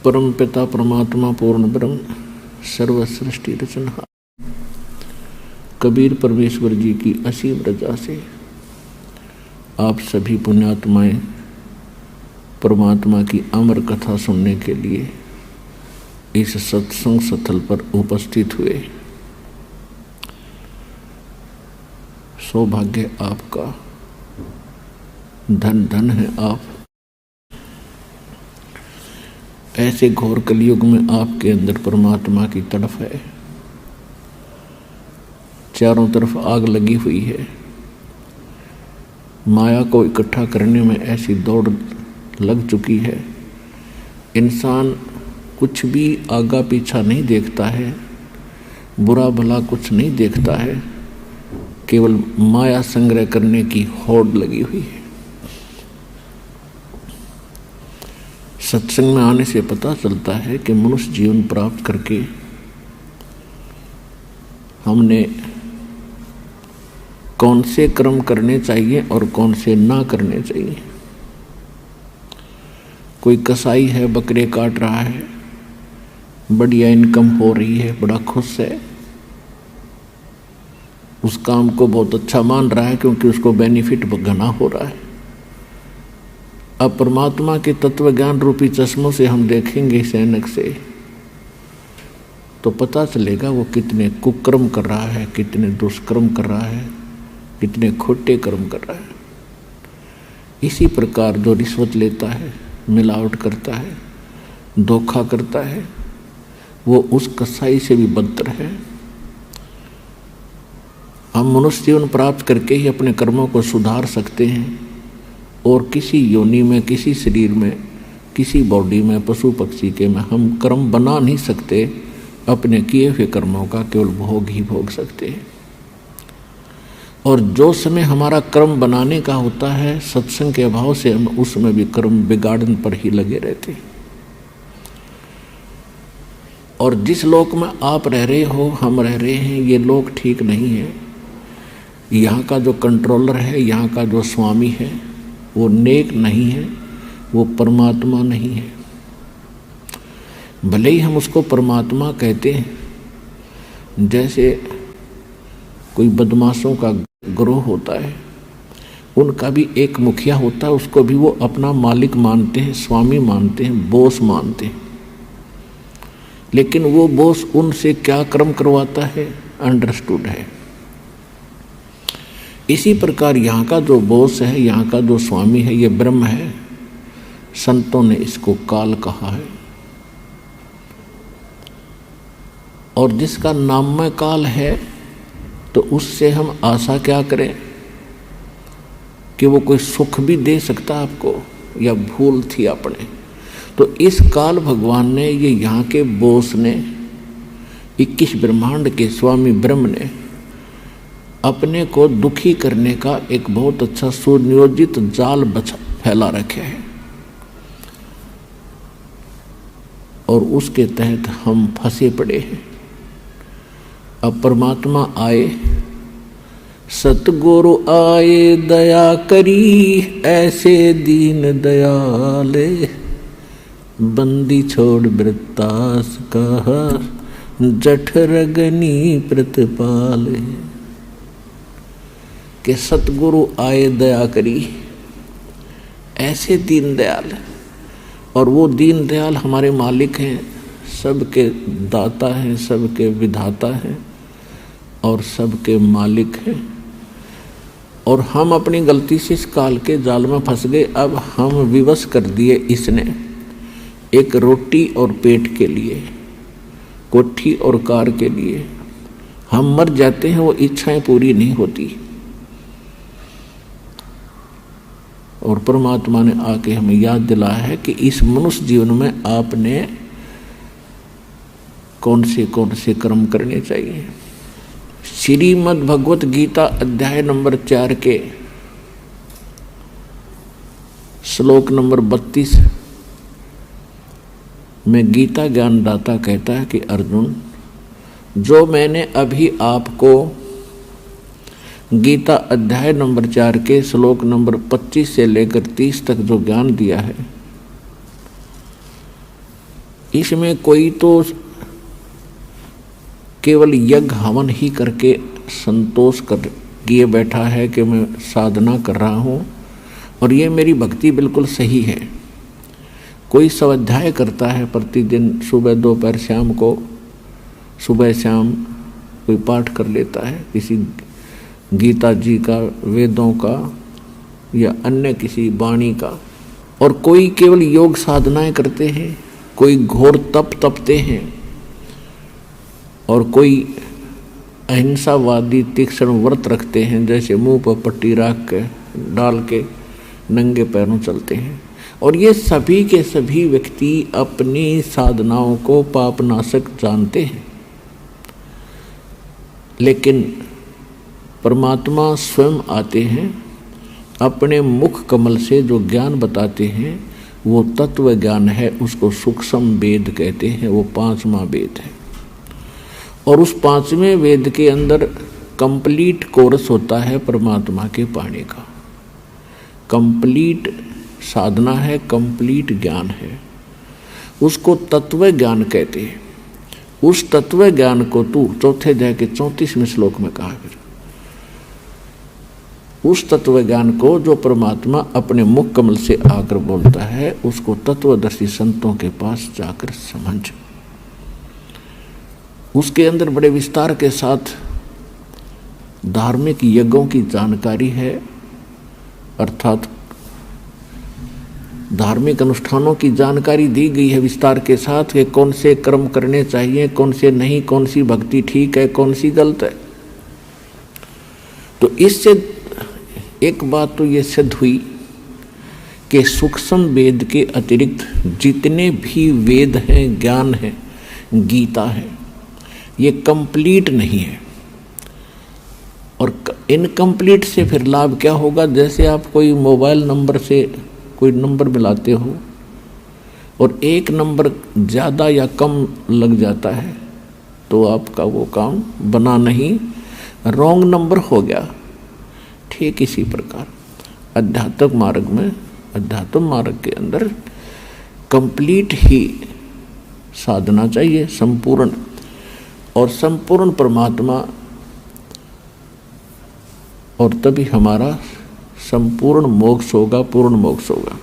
परम पिता परमात्मा पूर्ण ब्रह्म सर्व सृष्टि रचना। कबीर परमेश्वर जी की असीम रजा से आप सभी पुण्यात्माएं परमात्मा की अमर कथा सुनने के लिए इस सत्संग स्थल पर उपस्थित हुए। सौभाग्य आपका, धन धन है आप। ऐसे घोर कलयुग में आपके अंदर परमात्मा की तड़फ है। चारों तरफ आग लगी हुई है। माया को इकट्ठा करने में ऐसी दौड़ लग चुकी है। इंसान कुछ भी आगा पीछा नहीं देखता है, बुरा भला कुछ नहीं देखता है, केवल माया संग्रह करने की होड़ लगी हुई है। सत्संग में आने से पता चलता है कि मनुष्य जीवन प्राप्त करके हमने कौन से कर्म करने चाहिए और कौन से ना करने चाहिए। कोई कसाई है, बकरे काट रहा है, बढ़िया इनकम हो रही है, बड़ा खुश है, उस काम को बहुत अच्छा मान रहा है क्योंकि उसको बेनिफिट घना हो रहा है। अब परमात्मा के तत्व ज्ञान रूपी चश्मों से हम देखेंगे इस ऐनक से, तो पता चलेगा वो कितने कुकर्म कर रहा है, कितने दुष्कर्म कर रहा है, कितने खोटे कर्म कर रहा है। इसी प्रकार जो रिश्वत लेता है, मिलावट करता है, धोखा करता है, वो उस कसाई से भी बदतर है। हम मनुष्य जीवन प्राप्त करके ही अपने कर्मों को सुधार सकते हैं और किसी योनि में, किसी शरीर में, किसी बॉडी में, पशु पक्षी के में हम कर्म बना नहीं सकते। अपने किए हुए कर्मों का केवल भोग ही भोग सकते हैं। और जो समय हमारा कर्म बनाने का होता है, सत्संग के अभाव से हम उसमें भी कर्म बिगाड़न पर ही लगे रहते हैं। और जिस लोक में आप रह रहे हो, हम रह रहे हैं, ये लोक ठीक नहीं है। यहाँ का जो कंट्रोलर है, यहाँ का जो स्वामी है, वो नेक नहीं है, वो परमात्मा नहीं है। भले ही हम उसको परमात्मा कहते हैं। जैसे कोई बदमाशों का ग्रोह होता है, उनका भी एक मुखिया होता है, उसको भी वो अपना मालिक मानते हैं, स्वामी मानते हैं, बॉस मानते हैं। लेकिन वो बॉस उनसे क्या कर्म करवाता है, अंडरस्टूड है। इसी प्रकार यहाँ का जो बॉस है, यहाँ का जो स्वामी है, ये ब्रह्म है। संतों ने इसको काल कहा है। और जिसका नाममय काल है, तो उससे हम आशा क्या करें कि वो कोई सुख भी दे सकता आपको, या भूल थी अपने। तो इस काल भगवान ने, ये यहाँ के बॉस ने, 21 ब्रह्मांड के स्वामी ब्रह्म ने अपने को दुखी करने का एक बहुत अच्छा सुनियोजित जाल फैला रखे है। और उसके तहत हम फंसे पड़े हैं। अब परमात्मा आए, सतगुरु आए दया करी, ऐसे दीन दयाले, बंदी छोड़ वृत्तास कहा, जठरगनी प्रतिपाले। कि सतगुरु आए दया करी, ऐसे दीन दयाल। और वो दीन दयाल हमारे मालिक हैं, सबके दाता हैं, सबके विधाता हैं और सबके मालिक हैं। और हम अपनी गलती से इस काल के जाल में फंस गए। अब हम विवश कर दिए इसने, एक रोटी और पेट के लिए, कोठी और कार के लिए। हम मर जाते हैं, वो इच्छाएं पूरी नहीं होती। और परमात्मा ने आके हमें याद दिलाया है कि इस मनुष्य जीवन में आपने कौन से कर्म करने चाहिए। श्रीमद् भगवत गीता अध्याय नंबर 4 के श्लोक नंबर 32 में गीता ज्ञानदाता कहता है कि अर्जुन, जो मैंने अभी आपको गीता अध्याय नंबर 4 के श्लोक नंबर 25 से लेकर 30 तक जो ज्ञान दिया है, इसमें कोई तो केवल यज्ञ हवन ही करके संतोष कर किए बैठा है कि मैं साधना कर रहा हूँ और ये मेरी भक्ति बिल्कुल सही है। कोई स्वाध्याय करता है प्रतिदिन, सुबह दोपहर शाम को, सुबह शाम कोई पाठ कर लेता है किसी गीता जी का, वेदों का या अन्य किसी वाणी का, और कोई केवल योग साधनाएं करते हैं, कोई घोर तप तपते हैं, और कोई अहिंसावादी तीक्ष्ण व्रत रखते हैं, जैसे मुंह पर पट्टी रख के डाल के नंगे पैरों चलते हैं। और ये सभी के सभी व्यक्ति अपनी साधनाओं को पापनाशक जानते हैं, लेकिन परमात्मा स्वयं आते हैं, अपने मुख कमल से जो ज्ञान बताते हैं वो तत्व ज्ञान है, उसको सूक्ष्म वेद कहते हैं, वो 5वां वेद है। और उस 5वें वेद के अंदर कंप्लीट कोर्स होता है परमात्मा के पाने का, कंप्लीट साधना है, कंप्लीट ज्ञान है, उसको तत्व ज्ञान कहते हैं। उस तत्व ज्ञान को तू चौथे अध्याय के 34वें श्लोक में कहा, फिर उस तत्व ज्ञान को जो परमात्मा अपने मुख कमल से आकर बोलता है, उसको तत्वदर्शी संतों के पास जाकर समझ। उसके अंदर बड़े विस्तार के साथ धार्मिक यज्ञों की जानकारी है, अर्थात धार्मिक अनुष्ठानों की जानकारी दी गई है विस्तार के साथ कि कौन से कर्म करने चाहिए, कौन से नहीं, कौन सी भक्ति ठीक है, कौन सी गलत है। तो इससे एक बात तो ये सिद्ध हुई कि सूक्ष्म वेद के अतिरिक्त जितने भी वेद हैं, ज्ञान है, गीता है, ये कंप्लीट नहीं है। और इनकम्प्लीट से फिर लाभ क्या होगा? जैसे आप कोई मोबाइल नंबर से कोई नंबर मिलाते हो और एक नंबर ज़्यादा या कम लग जाता है तो आपका वो काम बना नहीं, रॉन्ग नंबर हो गया। ठीक इसी प्रकार अध्यात्म मार्ग के अंदर कंप्लीट ही साधना चाहिए, संपूर्ण, और संपूर्ण परमात्मा, और तभी हमारा संपूर्ण मोक्ष होगा, पूर्ण मोक्ष होगा।